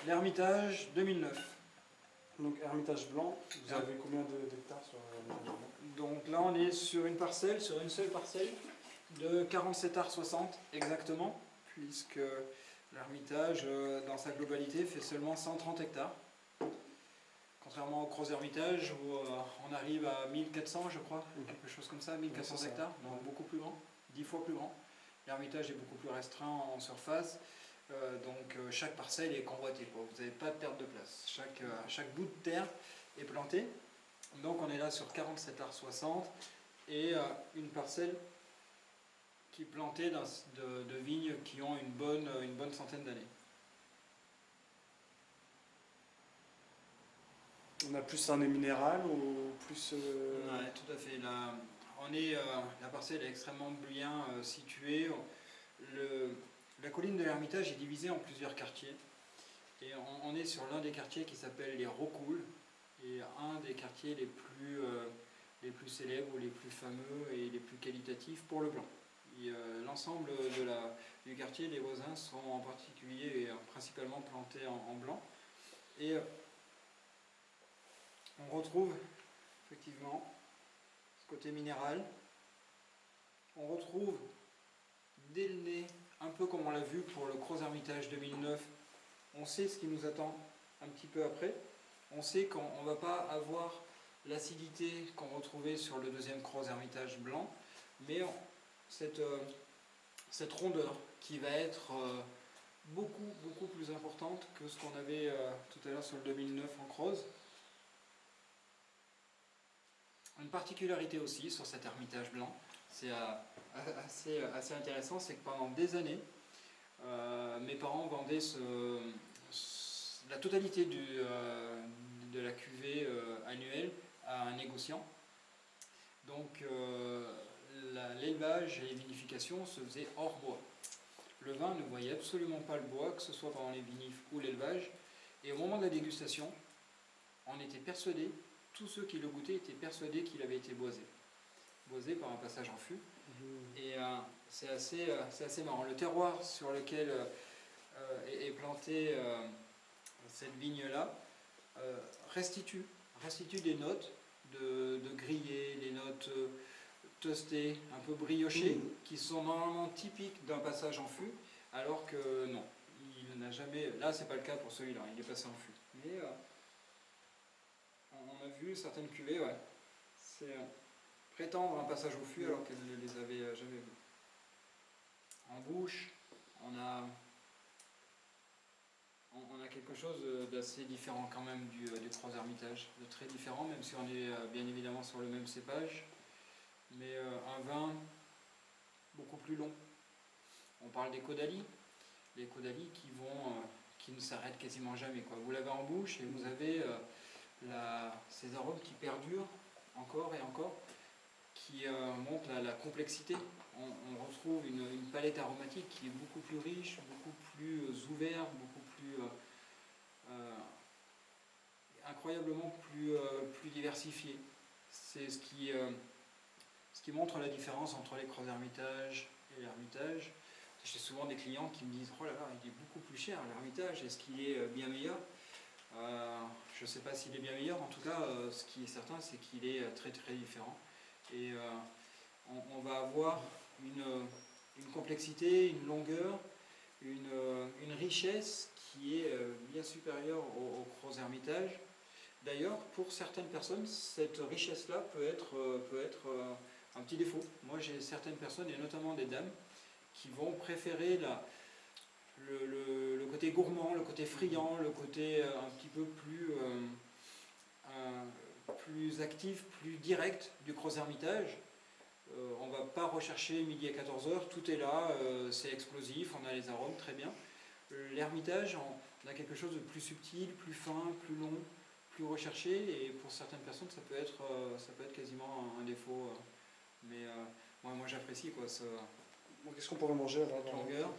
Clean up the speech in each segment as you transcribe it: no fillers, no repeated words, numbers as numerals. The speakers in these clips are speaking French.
l'Ermitage 2009. Donc Ermitage blanc, vous avez combien d'hectares sur Ermitage blanc? Donc là on est sur une parcelle, sur une seule parcelle de 47 ar 60 exactement, puisque l'Ermitage dans sa globalité fait seulement 130 hectares. Contrairement au Gros Hermitage où on arrive à 1400 je crois, quelque chose comme ça, 1400 hectares, donc beaucoup plus grand, 10 fois plus grand. L'Ermitage est beaucoup plus restreint en surface. Donc chaque parcelle est convoitée, quoi. Vous n'avez pas de perte de place. Chaque bout de terre est planté. Donc on est là sur 47 ar 60 et une parcelle qui est plantée de vignes qui ont une bonne centaine d'années. On a plus un nez minéral ou plus... Ouais, tout à fait. Là, la parcelle est extrêmement bien située. La colline de l'Ermitage est divisée en plusieurs quartiers. Et on est sur l'un des quartiers qui s'appelle les Rocoules, et un des quartiers les plus célèbres, les plus fameux et les plus qualitatifs pour le blanc. L'ensemble du quartier, les voisins sont en particulier et principalement plantés en blanc. Et on retrouve effectivement ce côté minéral. On retrouve dès le nez, un peu comme on l'a vu pour le Gros Hermitage 2009, on sait ce qui nous attend un petit peu après. On sait qu'on ne va pas avoir l'acidité qu'on retrouvait sur le deuxième Gros Hermitage blanc, mais cette rondeur qui va être beaucoup plus importante que ce qu'on avait tout à l'heure sur le 2009 en Croze. Une particularité aussi sur cet Hermitage blanc, c'est assez intéressant, c'est que pendant des années, mes parents vendaient la totalité de la cuvée annuelle à un négociant. Donc l'élevage et les vinifications se faisaient hors bois. Le vin ne voyait absolument pas le bois, que ce soit pendant les vinifs ou l'élevage. Et au moment de la dégustation, on était persuadés, tous ceux qui le goûtaient étaient persuadés qu'il avait été boisé. Boisé par un passage en fût. Et c'est assez marrant. Le terroir sur lequel est plantée cette vigne-là restitue des notes de grillé, des notes toastées, un peu briochées, qui sont normalement typiques d'un passage en fût, alors que non, il n'a jamais... Là, c'est pas le cas pour celui-là, il est passé en fût. Mais on a vu certaines cuvées, ouais, c'est prétendre un passage au fût alors qu'elles ne les avaient jamais vues. En bouche, on a quelque chose d'assez différent quand même du Gros Hermitage, de très différent, même si on est bien évidemment sur le même cépage, mais un vin beaucoup plus long. On parle des Caudalie, les Caudalie qui ne s'arrêtent quasiment jamais, quoi. Vous l'avez en bouche et vous avez ces arômes qui perdurent encore et encore, qui montrent la complexité. On retrouve une palette aromatique qui est beaucoup plus riche, beaucoup plus ouverte, beaucoup plus incroyablement plus diversifiée. C'est ce qui montre la différence entre les Gros Hermitage et l'Ermitage. J'ai souvent des clients qui me disent « Oh là là, il est beaucoup plus cher l'Ermitage, est-ce qu'il est bien meilleur ?» Je ne sais pas s'il est bien meilleur, en tout cas ce qui est certain c'est qu'il est très très différent. Et on va avoir une complexité, une longueur, une richesse qui est bien supérieure au Gros Hermitage. D'ailleurs, pour certaines personnes, cette richesse-là peut être un petit défaut. Moi, j'ai certaines personnes, et notamment des dames, qui vont préférer le côté gourmand, le côté friand, le côté un petit peu plus actif, plus direct du Gros Hermitage. On ne va pas rechercher midi à 14h, tout est là, c'est explosif, on a les arômes, très bien. L'Hermitage, on a quelque chose de plus subtil, plus fin, plus long, plus recherché, et pour certaines personnes, ça peut être quasiment un défaut. Mais moi j'apprécie ce... Qu'est-ce qu'on pourrait manger alors cette longueur.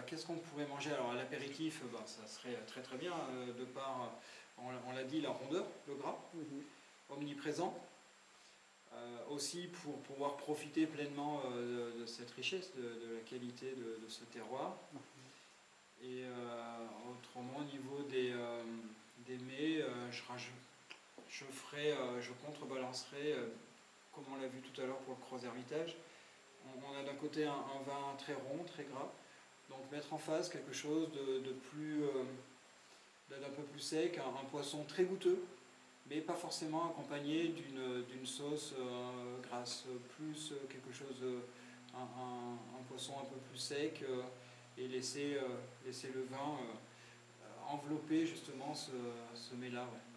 Qu'est-ce qu'on pourrait manger? Alors à l'apéritif, ça serait très très bien, de par, on l'a dit, la rondeur, le gras, omniprésent. Aussi pour pouvoir profiter pleinement de cette richesse, de la qualité de ce terroir. Et je contrebalancerai, comme on l'a vu tout à l'heure pour le Croz-Hermitage. On a d'un côté un vin très rond, très gras, donc mettre en face quelque chose d'un peu plus sec, un poisson très goûteux, mais pas forcément accompagné d'une sauce grasse, plus quelque chose, un poisson un peu plus sec, et laisser le vin envelopper justement ce mets-là. Ouais.